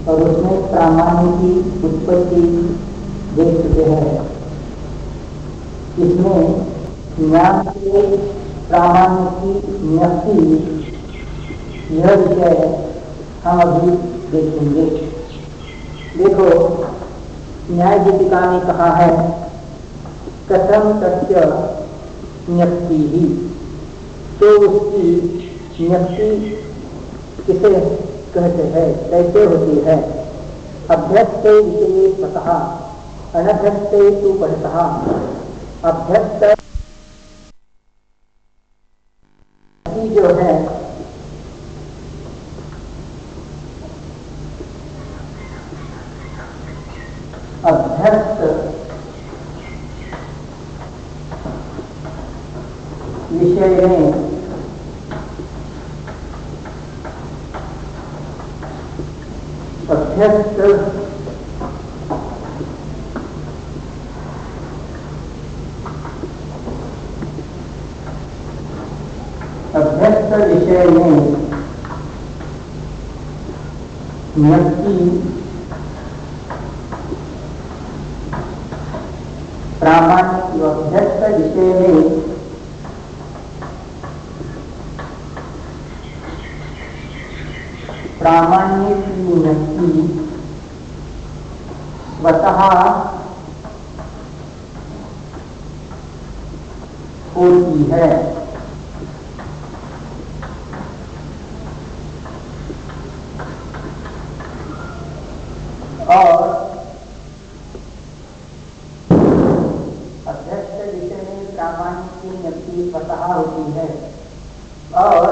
और उसमें प्रामाण्य की उत्पत्ति देख चुके हैं। इसमें ज्ञान के प्रामाण्य की न्यक्ति यह विषय हम अभी देखेंगे। देखो, न्याय दीपिका में कहा है कथम तस्य न्यक्ति ही, तो उसकी न्यक्ति किसे कहते हैं, कैसे होती है। अभ्यस्ते विषये स्वतः अनभ्यस्ते तु परतः। अभ्यस्त जो है अभ्यस्त विषय में अभ्यस्त विषय में न्यक्ति प्रामाण्य अभ्यस्त विषय में प्रामाण्य की न्यक्ति स्वतः होती है। और अभ्यस्त विषय में प्रामाण्य की न्यक्ति स्वतः होती है और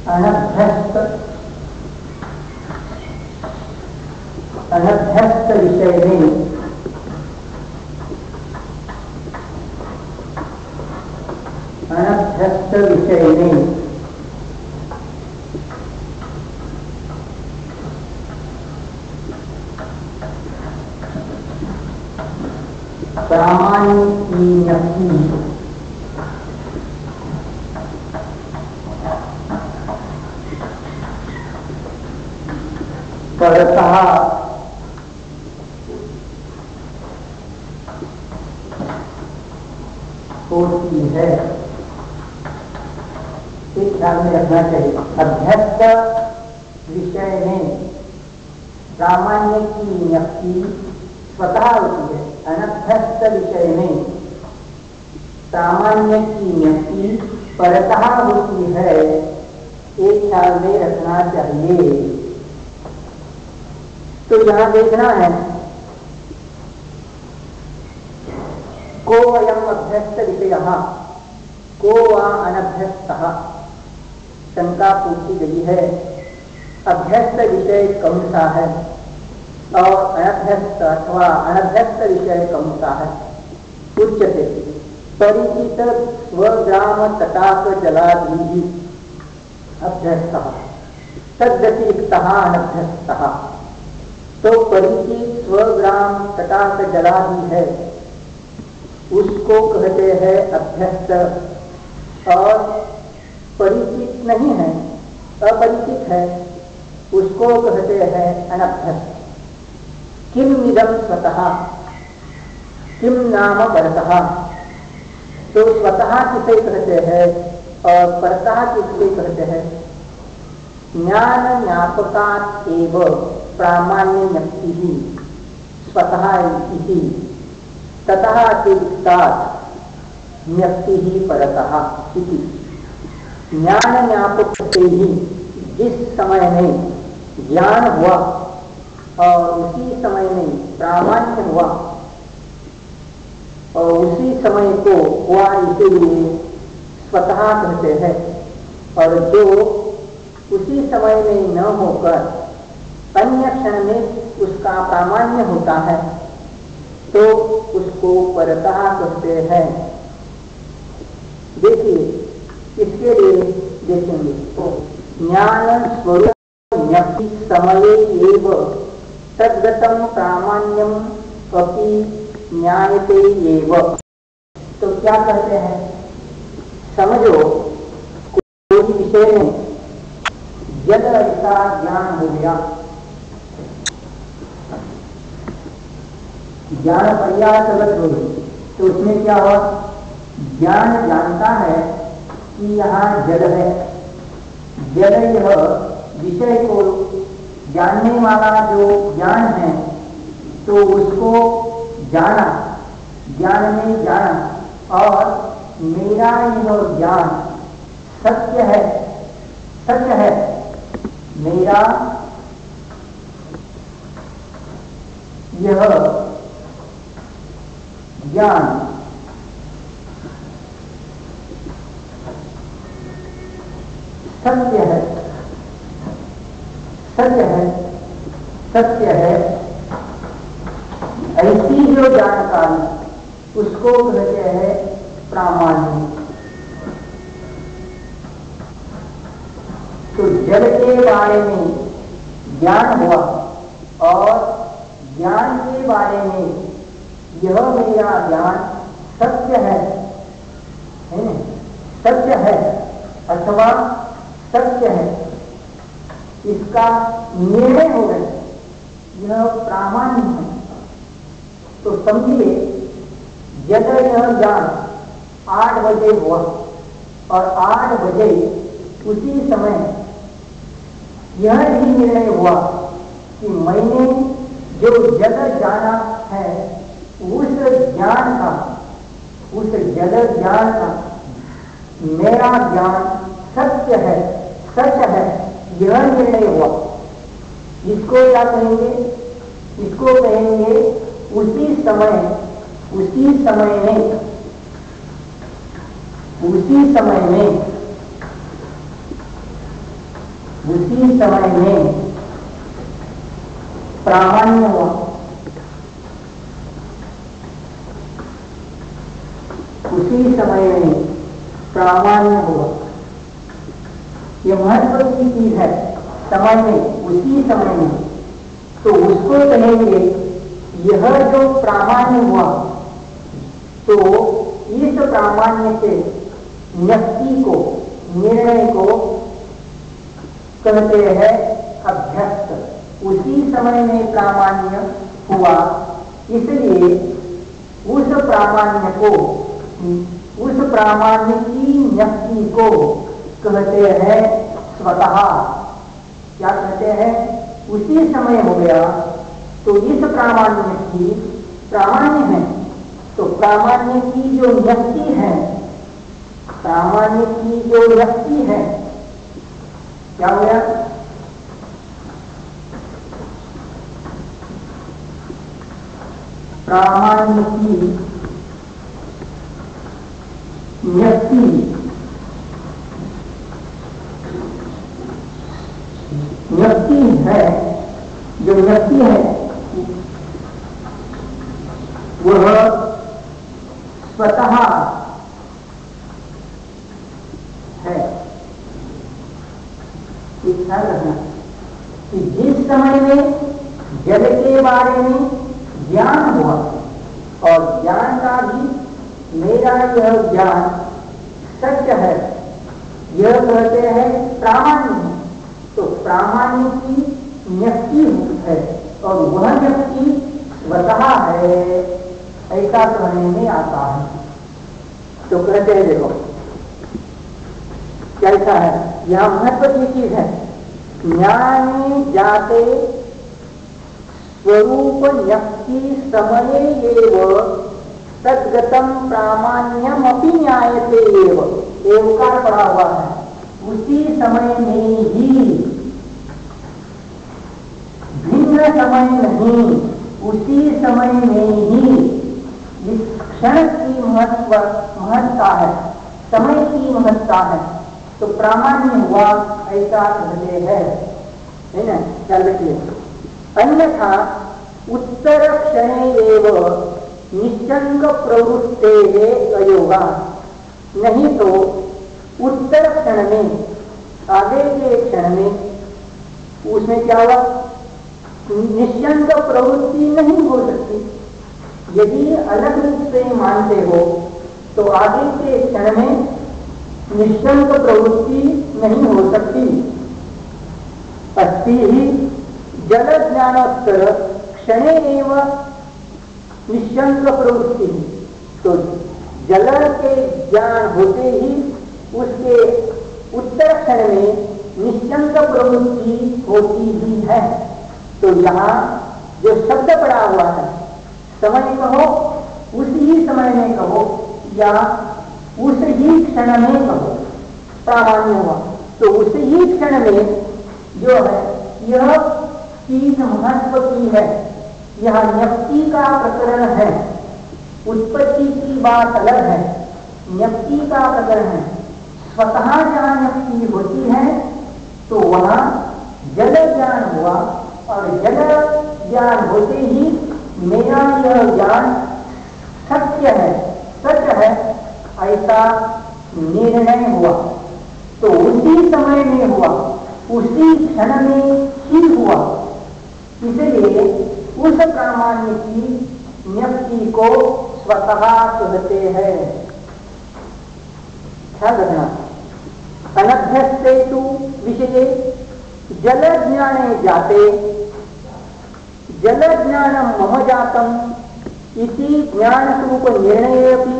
अनभ्यस्त विषय में अनभ्यस्त विषय में प्रामाण्य की न्यक्ति परतः होती है। इस ध्यान में रखना चाहिए। अभ्यस्त विषय में प्रामाण्य की न्यक्ति स्वतः होती है। अनभ्यस्त विषय में प्रामाण्य की न्यक्ति परतः होती है। एक ख्याल में रखना चाहिए। तो यहां देखना है को अयम अभ्यस्त विषय को वा अनभ्यस्त शंका पूछी गई है। अभ्यस्त विषय कौन सा है और अनभ्यस्त अथवा अनभ्यस्त विषय कौन सा है। उच्यते परिचित स्वग्राम तटाक जलादि अभ्यस्त तद्व्यतिरिक्त अनभ्यस्त। तो परिचित स्वग्राम तटाक जलादि है, उसको कहते हैं अभ्यस्त। और परिचित नहीं है, अपरिचित है, उसको कहते हैं अनभ्यस्त। किम इदं स्वतः किम नाम परतः। तो स्वतः किसे कहते हैं और परतः किसे कहते हैं। ज्ञान ज्ञापकात् एव प्रामाण्य न्यक्ति स्वतः इति ततः अतिरिक्तात् न्यक्ति परतः इति। ज्ञान ज्ञापक से ही जिस समय में ज्ञान हुआ और उसी समय में प्रामाण्य हुआ और उसी समय को हुआ, इसीलिए स्वतः कहते हैं। और जो उसी समय में न होकर अन्य क्षण में उसका प्रामाण्य होता है तो उसको परतः कहते हैं। देखिए, इसके लिए देखेंगे ज्ञान स्वरूप न्यक्ति समये एव तद्गतं प्रामाण्यं अपि ज्ञायते एव। तो क्या कहते हैं, समझो कोई विषय में जल ऐसा ज्ञान हो गया, ज्ञान पर्यासवत हो गई, तो उसमें क्या हुआ, ज्ञान जानता है कि यहाँ जल है, जल यह विषय को जानने वाला जो ज्ञान है, तो उसको जाना, ज्ञान में जाना, और मेरा यह ज्ञान सत्य है, सच है, मेरा यह ज्ञान सत्य है, सत्य है, सत्य है, ऐसी जो जानकारी उसको कहते हैं प्रामाण्य। तो जल के बारे में ज्ञान हुआ और ज्ञान के बारे में यह मेरा ज्ञान सत्य है न? सत्य है अथवा सत्य है, इसका निर्णय हो गया, यह प्रामाण्य है। तो समझिए, जब यह ज्ञान 8 बजे हुआ और 8 बजे उसी समय यह भी निर्णय हुआ कि मैंने जो जगत जाना है उस ज्ञान का, उस जगत ज्ञान का मेरा ज्ञान सत्य है, सच है, यह निर्णय हुआ। इसको क्या कहेंगे, इसको कहेंगे उसी समय में, उसी समय में प्रामाण्य हुआ। उसी समय में प्रामाण्य हुआ। यह महत्व की चीज है, समय में, उसी समय में। तो उसको कहेंगे यह जो प्रामाण्य हुआ, तो इस प्रामाण्य से व्यक्ति को, निर्णय को कहते हैं अभ्यस्त। उसी समय में प्रामाण्य हुआ, इसलिए उस प्रामाण्य को, उस प्रामाण्य की व्यक्ति को कहते हैं स्वतः। क्या कहते हैं, उसी समय हो गया, तो इस प्रामाण्य की प्रामाण्य है। तो प्रामाण्य की जो व्यक्ति है, प्रामाण्य की जो व्यक्ति है, क्या हो गया, प्रामाण्य की व्यक्ति है, जो व्यक्ति है वह स्वतः है। ख्याल रखना कि जिस समय में जल के बारे में ज्ञान हुआ और ज्ञान का भी मेरा यह ज्ञान सत्य है, यह कहते हैं प्रामाण्य है। तो प्रामाण्य की व्यक्ति है और वह व्यक्ति स्वतः है, ऐसा कहने में आता है। तो कहते हैं देखो कैसा है, यह महत्व की चीज है। ज्ञानी जाते स्वरूप व्यक्ति समये एव तद्गतम प्रामाण्यम अपि ज्ञायते एव। एवकार पड़ा हुआ है, उसी समय में ही, भिन्न समय नहीं, उसी समय में ही इस क्षण की महत्ता है, समय की महत्ता है। तो प्रामाण्य हुआ, ऐसा कहते हैं, है ना। ख्याल रखिए, अन्यथा उत्तर क्षणे एव निश्चंग प्रवृत्ते अयोगा। नहीं तो उत्तर क्षण में, आगे के क्षण में, उसमें क्या हुआ, निश्चंग प्रवृत्ति नहीं हो सकती। यदि अलग रूप से मानते हो तो आगे के क्षण में निश्चंक प्रवृत्ति नहीं हो सकती। अस्ति ही जल ज्ञानोत्तर क्षणे एव निश्चंक प्रवृत्ति। तो जल के ज्ञान होते ही उसके उत्तर क्षण में निश्चंक प्रवृत्ति होती ही है। तो यहाँ जो शब्द पड़ा हुआ है, समय कहो, उसी समय में कहो या उस ही क्षण में कहो, प्रामाण्य हुआ। तो उस ही क्षण में जो है यह चीज महत्व की है। यह न्यक्ति का प्रकरण है, उत्पत्ति की बात अलग है, न्यक्ति का प्रकरण है। स्वतः जहाँ न्यक्ति होती है तो वहाँ जल ज्ञान हुआ और जल ज्ञान होते ही मेरा यह ज्ञान सत्य है, सच है, ऐसा निर्णय हुआ। तो उसी समय में हुआ, उसी क्षण में ही हुआ। इसलिए उस प्रामाण्य की न्यक्ति को स्वतः कहते हैं। ख्याल रखना, अनभ्यस्तेतु विषये जल ज्ञाने जाते जल ज्ञानम मम जातम इति ज्ञान स्वरूप निर्णये अपि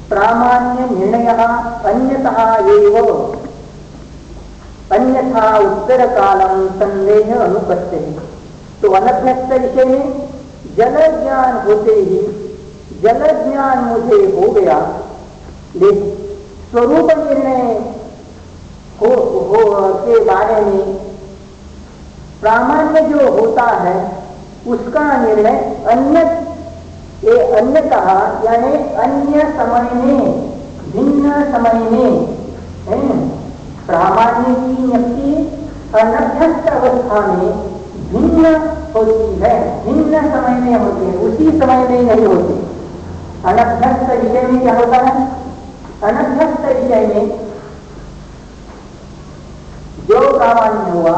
प्रामाण्य निर्णयः अन्यतः एव, अन्यथा उत्तर कालम संदेह अनुपत्तिः। तो अनभ्यस्त विषय में जल ज्ञान होते ही जल ज्ञान मुझे हो गया, लेकिन स्वरूप निर्णय हो के बारे में प्रामाण्य जो होता है उसका निर्णय अन्यतः यानी अन्य समय में, भिन्न समय में प्रामाण्य की न्यक्ति अनभ्यस्त अवस्था में भिन्न होती है, भिन्न समय में होती है, उसी समय में नहीं होती। अनभ्यस्त विषय में क्या होता है? अनभ्यस्त विषय में जो प्रामाण्य हुआ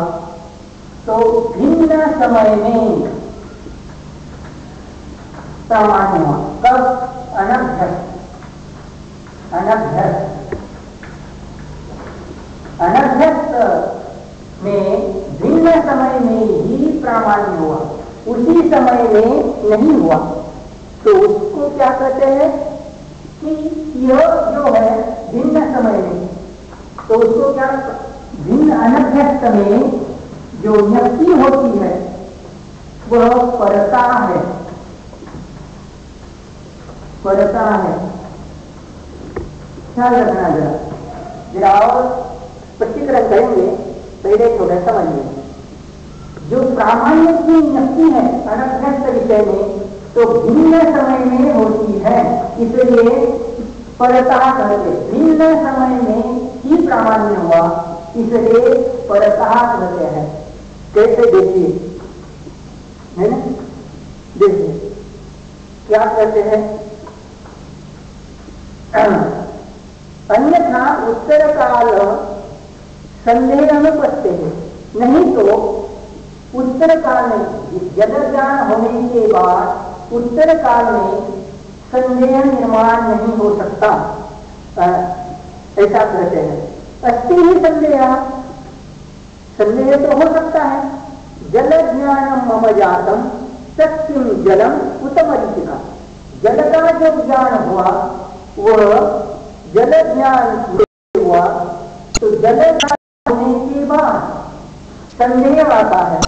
तो भिन्न समय में प्रामाण्य हुआ। कब? अनभ्यस्त में भिन्न समय में ही प्रामाण्य हुआ, उसी समय में नहीं हुआ। तो उसको क्या कहते हैं कि यह जो है भिन्न समय में, तो उसको क्या, भिन्न अनभ्यस्त में जो न्यक्ति होती है वह परता है, परता है। ख्याल रखना जरा और स्पष्टीकरण करेंगे, पहले थोड़ा समझिए। जो प्रामाण्य की न्यक्ति है अनभ्यस्त विषय में तो भिन्न समय में होती है, इसलिए परता कहते। भिन्न समय में ही प्रामाण्य हुआ, इसलिए परता कहते हैं। कैसे? देखिए, है ना, देखिए क्या कहते हैं। अन्यथा उत्तर काल संदेह अनुपत्ति है। नहीं तो उत्तर काल में जल ज्ञान होने के बाद उत्तर काल में संदेह निर्माण नहीं हो सकता, ऐसा कहते हैं। अस्ति ही संदेह, संदेह तो हो सकता है। जल ज्ञानम मम जातम सत्यम जलम उत्तमरीचिका। जल का जो ज्ञान हुआ वह जल ज्ञान हुआ, तो जल होने के बाद संदेह आता है।